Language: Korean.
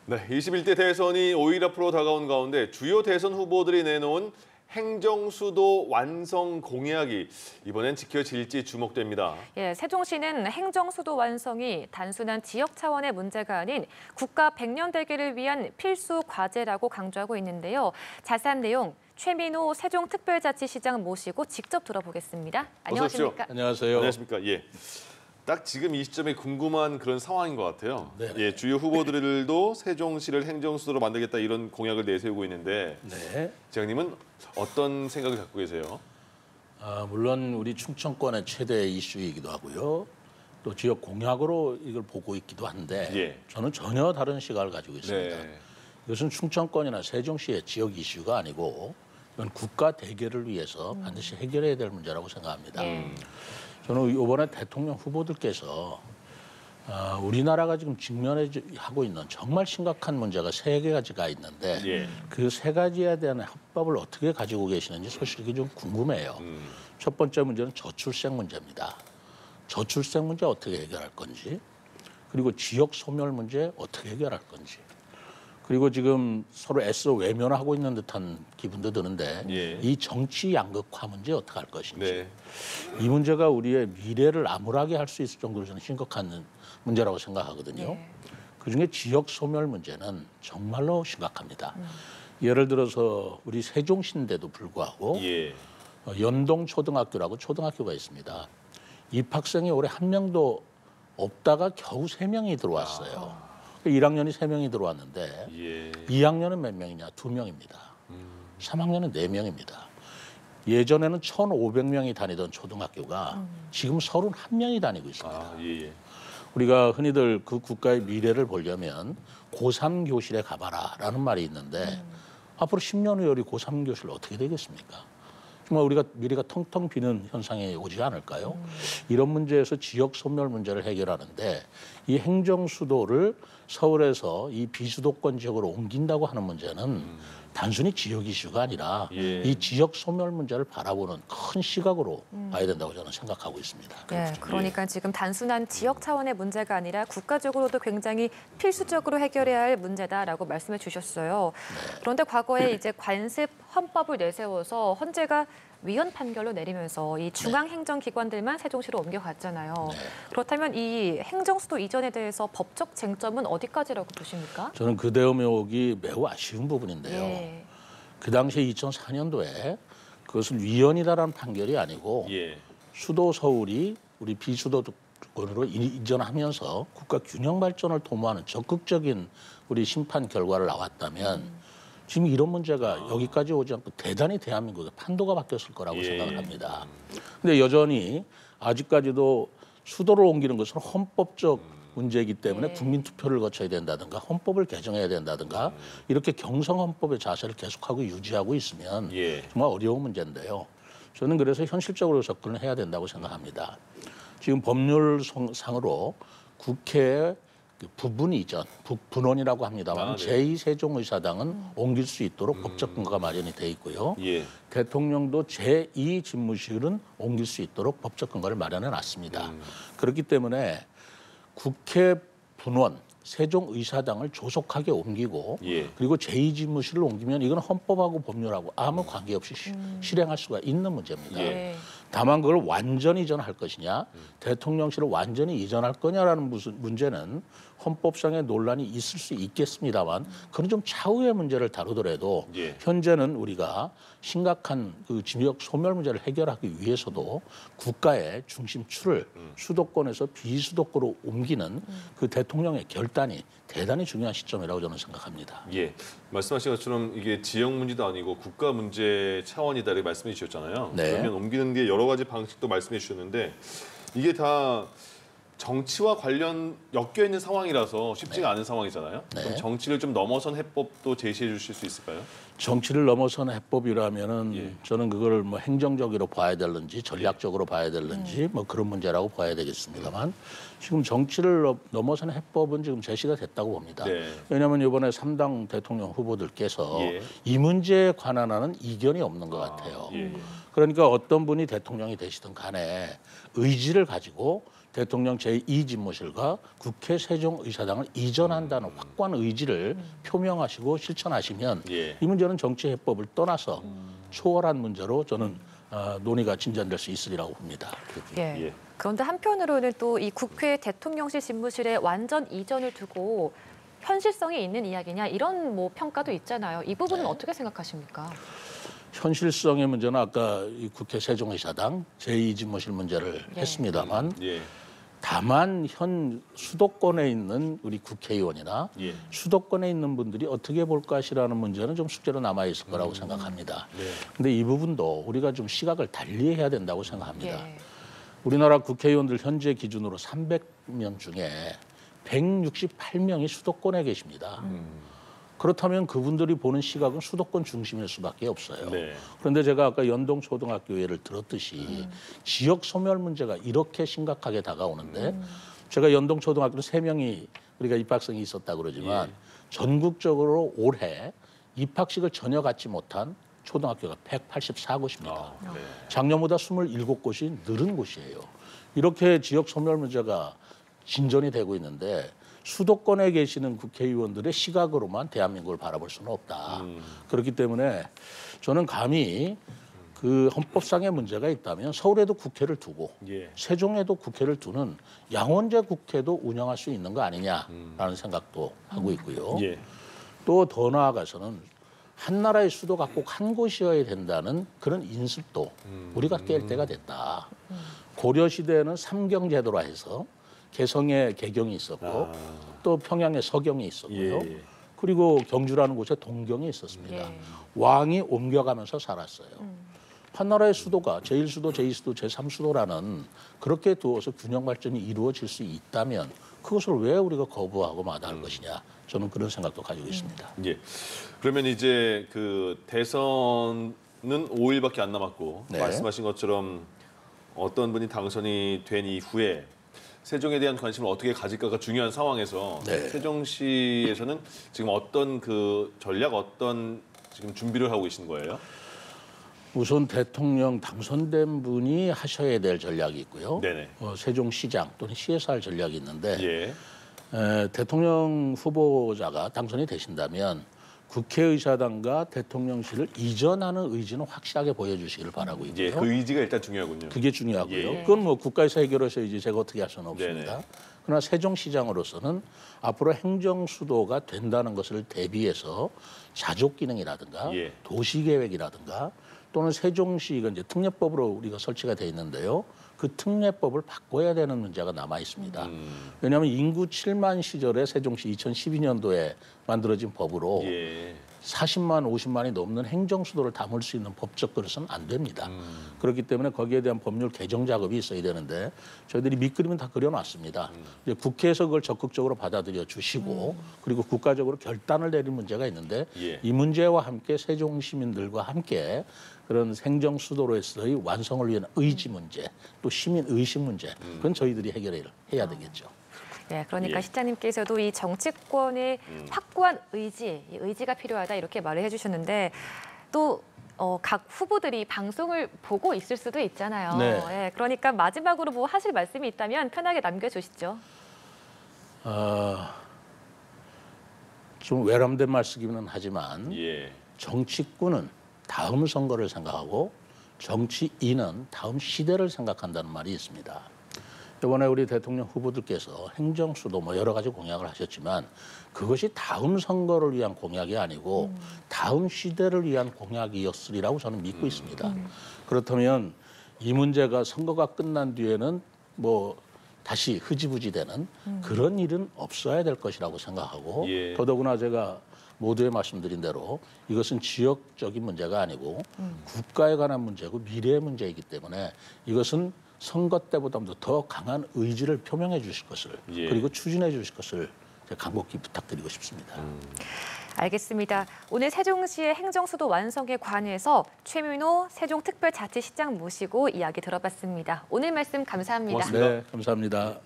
네, 21대 대선이 5일 앞으로 다가온 가운데 주요 대선 후보들이 내놓은 행정수도 완성 공약이 이번엔 지켜질지 주목됩니다. 예, 세종시는 행정수도 완성이 단순한 지역 차원의 문제가 아닌 국가 100년 대계를 위한 필수 과제라고 강조하고 있는데요. 자세한 내용 최민호 세종특별자치시장 모시고 직접 들어보겠습니다. 안녕하십니까? 안녕하세요. 안녕하십니까? 예. 딱 지금 이 시점에 궁금한 그런 상황인 것 같아요. 네. 예, 주요 후보들도 세종시를 행정수도로 만들겠다 이런 공약을 내세우고 있는데 네. 시장님은 어떤 생각을 갖고 계세요? 물론 우리 충청권의 최대 이슈이기도 하고요. 또 지역 공약으로 이걸 보고 있기도 한데 예. 저는 전혀 다른 시각을 가지고 있습니다. 네. 이것은 충청권이나 세종시의 지역 이슈가 아니고 이건 국가 대계를 위해서 반드시 해결해야 될 문제라고 생각합니다. 저는 이번에 대통령 후보들께서 우리나라가 지금 직면하고 있는 정말 심각한 문제가 세 가지가 있는데 예. 그 세 가지에 대한 합법을 어떻게 가지고 계시는지 솔직히 좀 궁금해요. 첫 번째 문제는 저출생 문제입니다. 저출생 문제 어떻게 해결할 건지, 그리고 지역 소멸 문제 어떻게 해결할 건지, 그리고 지금 서로 애써 외면하고 있는 듯한 기분도 드는데 예. 이 정치 양극화 문제 어떻게 할 것인지. 네. 이 문제가 우리의 미래를 암울하게 할 수 있을 정도로 저는 심각한 문제라고 생각하거든요. 네. 그중에 지역 소멸 문제는 정말로 심각합니다. 예를 들어서 우리 세종시인데도 불구하고 예. 연동초등학교라고 초등학교가 있습니다. 입학생이 올해 한 명도 없다가 겨우 3명이 들어왔어요. 1학년이 3명이 들어왔는데 예. 2학년은 몇 명이냐? 2명입니다. 3학년은 4명입니다. 예전에는 1,500명이 다니던 초등학교가 지금 31명이 다니고 있습니다. 아, 예. 우리가 흔히들 그 국가의 미래를 보려면 고3 교실에 가봐라라는 말이 있는데 앞으로 10년 후에 우리 고3 교실 어떻게 되겠습니까? 정말 우리가 미래가 텅텅 비는 현상이 오지 않을까요? 이런 문제에서 지역 소멸 문제를 해결하는데 이 행정수도를 서울에서 이 비수도권 지역으로 옮긴다고 하는 문제는 단순히 지역 이슈가 아니라 예. 이 지역 소멸 문제를 바라보는 큰 시각으로 봐야 된다고 저는 생각하고 있습니다. 예, 그러니까 지금 단순한 지역 차원의 문제가 아니라 국가적으로도 굉장히 필수적으로 해결해야 할 문제다라고 말씀해 주셨어요. 그런데 과거에 이제 관습 헌법을 내세워서 헌재가 위헌 판결로 내리면서 이 중앙행정기관들만 세종시로 옮겨갔잖아요. 그렇다면 이 행정수도 이전에 대해서 법적 쟁점은 어디까지라고 보십니까? 저는 그 대목이 매우 아쉬운 부분인데요. 예. 그 당시에 2004년도에 그것을 위헌이다라는 판결이 아니고 예. 수도 서울이 우리 비수도권으로 이전하면서 국가 균형 발전을 도모하는 적극적인 우리 심판 결과를 나왔다면 지금 이런 문제가 여기까지 오지 않고 대단히 대한민국의 판도가 바뀌었을 거라고 예. 생각을 합니다. 근데 여전히 아직까지도 수도를 옮기는 것은 헌법적 문제이기 때문에 예. 국민 투표를 거쳐야 된다든가 헌법을 개정해야 된다든가 이렇게 경성 헌법의 자세를 계속하고 유지하고 있으면 예. 정말 어려운 문제인데요. 저는 그래서 현실적으로 접근을 해야 된다고 생각합니다. 지금 법률상으로 국회의 부분 이전, 분원이라고 합니다만 네. 제2세종의사당은 옮길 수 있도록 법적 근거가 마련이 돼 있고요. 예. 대통령도 제2집무실은 옮길 수 있도록 법적 근거를 마련해 놨습니다. 그렇기 때문에 국회 분원, 세종의사당을 조속하게 옮기고 예. 그리고 제2집무실을 옮기면 이건 헌법하고 법률하고 아무 관계없이 실행할 수가 있는 문제입니다. 예. 다만 그걸 완전히 이전할 것이냐, 대통령실을 완전히 이전할 거냐라는 문제는 헌법상의 논란이 있을 수 있겠습니다만 그건 좀 차후의 문제를 다루더라도 예. 현재는 우리가 심각한 그 지역 소멸 문제를 해결하기 위해서도 국가의 중심추를 수도권에서 비수도권으로 옮기는 그 대통령의 결단이 대단히 중요한 시점이라고 저는 생각합니다. 예, 말씀하신 것처럼 이게 지역 문제도 아니고 국가 문제 차원이다 이렇게 말씀해 주셨잖아요. 네. 그러면 옮기는 게 여러 가지 방식도 말씀해 주셨는데 이게 다 정치와 관련 엮여 있는 상황이라서 쉽지가 않은 상황이잖아요. 그럼 정치를 좀 넘어선 해법도 제시해 주실 수 있을까요? 정치를 넘어서는 해법이라면은 예. 저는 그걸 뭐 행정적으로 봐야 되는지 전략적으로 봐야 되는지 뭐 그런 문제라고 봐야 되겠습니다만 지금 정치를 넘어서는 해법은 지금 제시가 됐다고 봅니다. 네. 왜냐하면 이번에 3당 대통령 후보들께서 예. 이 문제에 관한 하는 이견이 없는 것 같아요. 예. 그러니까 어떤 분이 대통령이 되시든 간에 의지를 가지고 대통령 제2집무실과 국회 세종의사당을 이전한다는 확고한 의지를 표명하시고 실천하시면 예. 이 문제는 정치 해법을 떠나서 초월한 문제로 저는 논의가 진전될 수 있으리라고 봅니다. 예. 예. 그런데 한편으로는 또 이 국회 대통령실 집무실의 완전 이전을 두고 현실성이 있는 이야기냐 이런 뭐 평가도 있잖아요. 이 부분은 어떻게 생각하십니까? 현실성의 문제는 아까 이 국회 세종의사당 제2집무실 문제를 예. 했습니다만 예. 다만 현 수도권에 있는 우리 국회의원이나 예. 수도권에 있는 분들이 어떻게 볼 것이라는 문제는 좀 숙제로 남아 있을 거라고 생각합니다. 그런데 이 부분도 우리가 좀 시각을 달리해야 된다고 생각합니다. 예. 우리나라 국회의원들 현재 기준으로 300명 중에 168명이 수도권에 계십니다. 그렇다면 그분들이 보는 시각은 수도권 중심일 수밖에 없어요. 네. 그런데 제가 아까 연동초등학교 예를 들었듯이 지역 소멸 문제가 이렇게 심각하게 다가오는데 제가 연동초등학교는 3명이 우리가 입학생이 있었다고 그러지만 전국적으로 올해 입학식을 전혀 갖지 못한 초등학교가 184곳입니다. 네. 작년보다 27곳이 늘은 곳이에요. 이렇게 지역 소멸 문제가 진전이 되고 있는데 수도권에 계시는 국회의원들의 시각으로만 대한민국을 바라볼 수는 없다. 그렇기 때문에 저는 감히 그 헌법상의 문제가 있다면 서울에도 국회를 두고 예. 세종에도 국회를 두는 양원제 국회도 운영할 수 있는 거 아니냐라는 생각도 하고 있고요. 예. 또 더 나아가서는 한 나라의 수도가 꼭 한 곳이어야 된다는 그런 인습도 우리가 깰 때가 됐다. 고려 시대에는 삼경제도라 해서 개성에 개경이 있었고 또 평양에 서경이 있었고요. 예. 그리고 경주라는 곳에 동경이 있었습니다. 예. 왕이 옮겨가면서 살았어요. 한나라의 수도가 제1수도, 제2수도, 제3수도라는 그렇게 두어서 균형 발전이 이루어질 수 있다면 그것을 왜 우리가 거부하고 마다할 것이냐. 저는 그런 생각도 가지고 있습니다. 예. 그러면 이제 그 대선은 5일밖에 안 남았고 네. 말씀하신 것처럼 어떤 분이 당선이 된 이후에 세종에 대한 관심을 어떻게 가질까가 중요한 상황에서 네. 세종시에서는 지금 어떤 그 전략, 어떤 지금 준비를 하고 계신 거예요? 우선 대통령 당선된 분이 하셔야 될 전략이 있고요. 네네. 세종시장 또는 시에서 할 전략이 있는데 예. 대통령 후보자가 당선이 되신다면 국회의사당과 대통령실을 이전하는 의지는 확실하게 보여주시기를 바라고 있고요. 예. 그 의지가 일단 중요하군요. 그게 중요하고요. 예. 그건 뭐 국가에서 해결하셔야지 제가 어떻게 할 수는 없습니다. 네네. 그러나 세종시장으로서는 앞으로 행정수도가 된다는 것을 대비해서 자족기능이라든가 예. 도시계획이라든가 또는 세종시가 이제 특례법으로 우리가 설치가 돼 있는데요. 그 특례법을 바꿔야 되는 문제가 남아 있습니다. 왜냐하면 인구 7만 시절에 세종시 2012년도에 만들어진 법으로 예. 40만, 50만이 넘는 행정수도를 담을 수 있는 법적 그릇은 안 됩니다. 그렇기 때문에 거기에 대한 법률 개정 작업이 있어야 되는데 저희들이 밑그림은 다 그려놨습니다. 이제 국회에서 그걸 적극적으로 받아들여 주시고 그리고 국가적으로 결단을 내릴 문제가 있는데 예. 이 문제와 함께 세종 시민들과 함께 그런 행정수도로서의 완성을 위한 의지 문제 또 시민 의식 문제 그건 저희들이 해결해야 되겠죠. 네, 그러니까 예. 시장님께서도 이 정치권의 확고한 의지, 이 의지가 필요하다 이렇게 말을 해주셨는데 또 각 후보들이 방송을 보고 있을 수도 있잖아요. 네. 예, 그러니까 마지막으로 뭐 하실 말씀이 있다면 편하게 남겨주시죠. 좀 외람된 말씀이기는 하지만 예. 정치꾼은 다음 선거를 생각하고 정치인은 다음 시대를 생각한다는 말이 있습니다. 이번에 우리 대통령 후보들께서 행정수도 뭐 여러 가지 공약을 하셨지만 그것이 다음 선거를 위한 공약이 아니고 다음 시대를 위한 공약이었으리라고 저는 믿고 있습니다. 그렇다면 이 문제가 선거가 끝난 뒤에는 뭐 다시 흐지부지되는 그런 일은 없어야 될 것이라고 생각하고 예. 더더구나 제가 모두에 말씀드린 대로 이것은 지역적인 문제가 아니고 국가에 관한 문제고 미래의 문제이기 때문에 이것은 선거 때보다도 더 강한 의지를 표명해 주실 것을 예. 그리고 추진해 주실 것을 제가 간곡히 부탁드리고 싶습니다. 알겠습니다. 오늘 세종시의 행정수도 완성에 관해서 최민호 세종특별자치시장 모시고 이야기 들어봤습니다. 오늘 말씀 감사합니다. 고맙습니다. 네, 감사합니다.